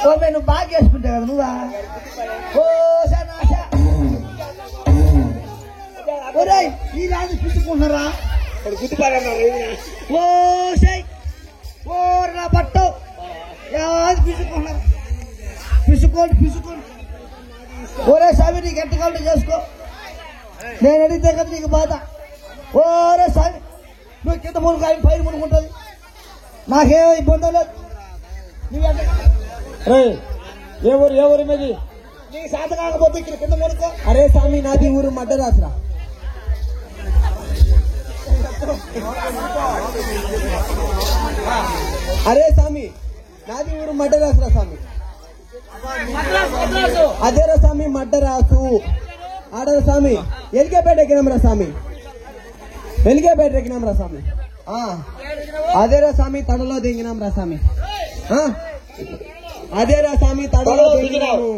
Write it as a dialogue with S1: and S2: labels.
S1: నువ్వు బాగా చేసుకుంటావు కదా నువ్వా ఓ నీ రాజు పిచ్చుకుంటున్నారా ఓ ఓ నా పట్టు పిచ్చుకుంటున్నారు పిసుకోండి ఓరే స్వామి నీకు ఎంత కావాలంటే చేసుకో నేను అడిగితే కదా నీకు బాధ ఓరే స్వామి నువ్వు కింద మునుకు ఆయన పైన మునుకుంటుంది నాకేమో ఇబ్బంది లేదు నువ్వెంత
S2: ఎవరు మీది
S1: నీకు శాత కాకపోతే ఇక్కడ కింద మునుకో
S2: అరే స్వామి నాది ఊరు మడ్డరాసురా అరే స్వామి నాది ఊరు మడ్డరాసురా స్వామి అదేరా స్వామి మడ్డరాసు ఆడరా స్వామి ఎలికేపేట ఎక్కినాంరా స్వామి ఎలికేపేట ఎక్కినాంరా స్వామి అదేరా స్వామి తడలో దిగినాంరా స్వామి అదేరా స్వామి తడలో దిగినాము